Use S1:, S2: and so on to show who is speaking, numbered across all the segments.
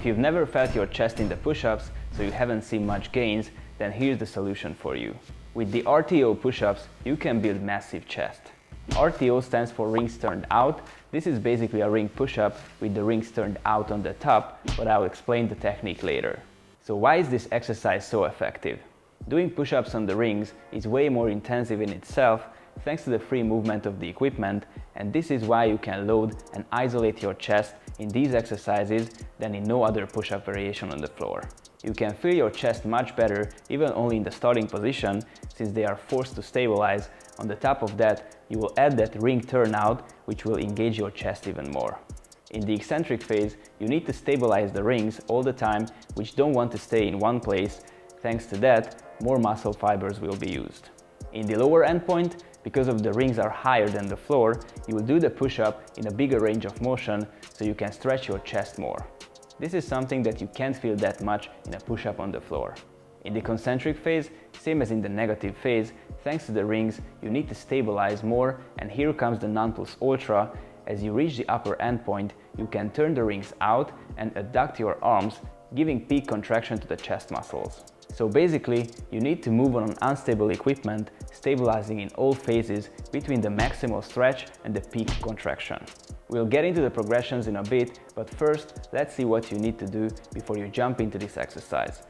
S1: If you've never felt your chest in the push-ups, so you haven't seen much gains, then here's the solution for you. With the RTO push-ups, you can build massive chest. RTO stands for rings turned out. This is basically a ring push-up with the rings turned out on the top, but I'll explain the technique later. So why is this exercise so effective? Doing push-ups on the rings is way more intensive in itself thanks to the free movement of the equipment, and this is why you can load and isolate your chest in these exercises than in no other push-up variation on the floor. You can feel your chest much better even only in the starting position, since they are forced to stabilize. On the top of that, you will add that ring turnout, which will engage your chest even more. In the eccentric phase, you need to stabilize the rings all the time, which don't want to stay in one place. Thanks to that, more muscle fibers will be used. In the lower endpoint, because of the rings are higher than the floor, you will do the push-up in a bigger range of motion so you can stretch your chest more. This is something that you can't feel that much in a push-up on the floor. In the concentric phase, same as in the negative phase, thanks to the rings, you need to stabilize more, and here comes the non plus ultra. As you reach the upper endpoint, you can turn the rings out and adduct your arms, giving peak contraction to the chest muscles. So basically, you need to move on an unstable equipment, stabilizing in all phases between the maximal stretch and the peak contraction. We'll get into the progressions in a bit, but first, let's see what you need to do before you jump into this exercise.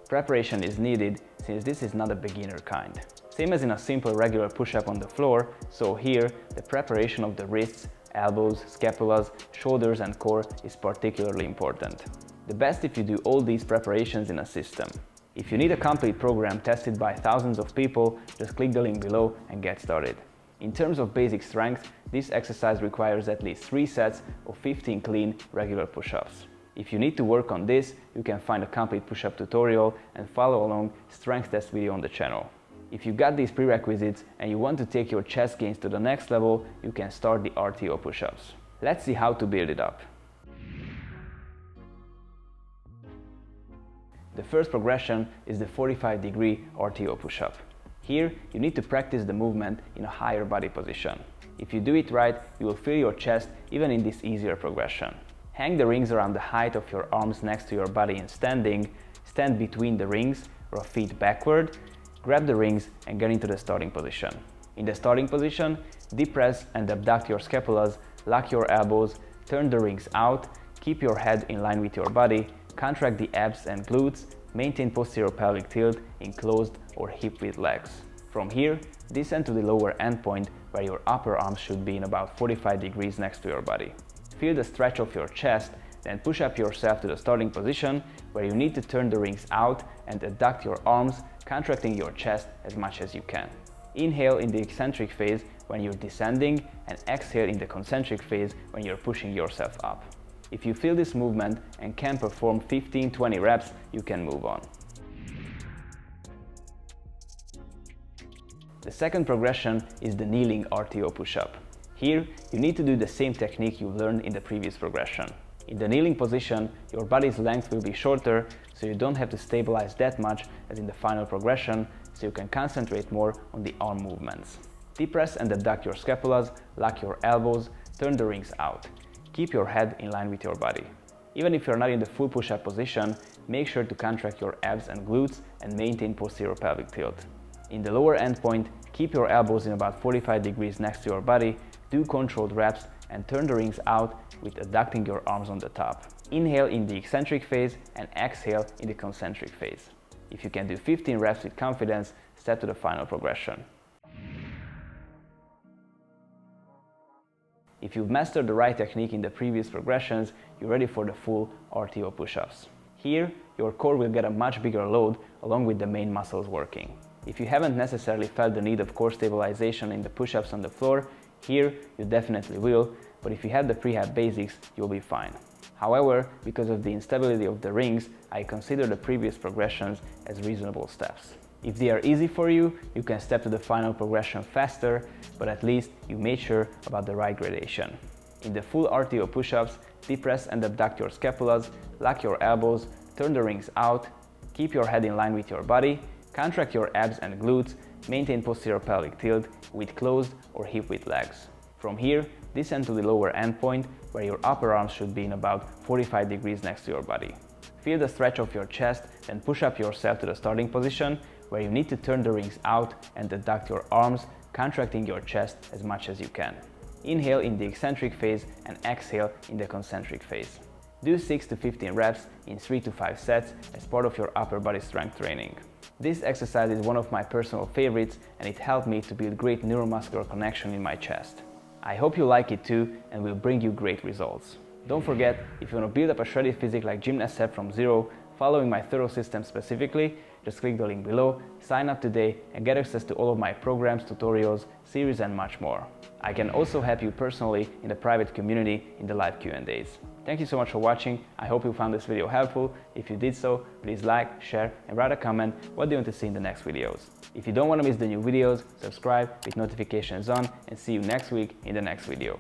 S1: Preparation is needed, since this is not a beginner kind. Same as in a simple regular push-up on the floor, so here, the preparation of the wrists, elbows, scapulas, shoulders and core is particularly important. The best if you do all these preparations in a system. If you need a complete program tested by thousands of people, just click the link below and get started. In terms of basic strength, this exercise requires at least 3 sets of 15 clean, regular push-ups. If you need to work on this, you can find a complete push-up tutorial and follow along strength test video on the channel. If you got these prerequisites and you want to take your chest gains to the next level, you can start the RTO push-ups. Let's see how to build it up. The first progression is the 45-degree RTO push-up. Here, you need to practice the movement in a higher body position. If you do it right, you will feel your chest even in this easier progression. Hang the rings around the height of your arms next to your body in standing, stand between the rings or feet backward, grab the rings and get into the starting position. In the starting position, depress and abduct your scapulas, lock your elbows, turn the rings out, keep your head in line with your body, contract the abs and glutes, maintain posterior pelvic tilt in closed or hip-width legs. From here, descend to the lower endpoint where your upper arms should be in about 45 degrees next to your body. Feel the stretch of your chest, then push up yourself to the starting position where you need to turn the rings out and adduct your arms, contracting your chest as much as you can. Inhale in the eccentric phase when you're descending and exhale in the concentric phase when you're pushing yourself up. If you feel this movement and can perform 15-20 reps, you can move on. The second progression is the kneeling RTO push-up. Here, you need to do the same technique you learned in the previous progression. In the kneeling position, your body's length will be shorter, so you don't have to stabilize that much as in the final progression, so you can concentrate more on the arm movements. Depress and abduct your scapulas, lock your elbows, turn the rings out. Keep your head in line with your body. Even if you're not in the full push-up position, make sure to contract your abs and glutes and maintain posterior pelvic tilt. In the lower endpoint, keep your elbows in about 45 degrees next to your body, do controlled reps and turn the rings out with adducting your arms on the top. Inhale in the eccentric phase and exhale in the concentric phase. If you can do 15 reps with confidence, step to the final progression. If you've mastered the right technique in the previous progressions, you're ready for the full RTO push-ups. Here, your core will get a much bigger load along with the main muscles working. If you haven't necessarily felt the need of core stabilization in the push-ups on the floor, here you definitely will, but if you have the prehab basics, you'll be fine. However, because of the instability of the rings, I consider the previous progressions as reasonable steps. If they are easy for you, you can step to the final progression faster, but at least you made sure about the right gradation. In the full RTO push-ups, depress and abduct your scapulas, lock your elbows, turn the rings out, keep your head in line with your body, contract your abs and glutes, maintain posterior pelvic tilt with closed or hip-width legs. From here, Descend to the lower end point, where your upper arms should be in about 45 degrees next to your body. Feel the stretch of your chest, then push up yourself to the starting position, where you need to turn the rings out and adduct your arms, contracting your chest as much as you can. Inhale in the eccentric phase and exhale in the concentric phase. Do 6 to 15 reps in 3 to 5 sets as part of your upper body strength training. This exercise is one of my personal favorites, and it helped me to build great neuromuscular connection in my chest. I hope you like it too and will bring you great results. Don't forget, if you want to build up a shredded physique like Gymnast set from zero, following my thorough system specifically, just click the link below, sign up today and get access to all of my programs, tutorials, series and much more. I can also help you personally in the private community in the live Q&As. Thank you so much for watching. I hope you found this video helpful. If you did so, please like, share and write a comment what do you want to see in the next videos. If you don't want to miss the new videos, subscribe with notifications on and see you next week in the next video.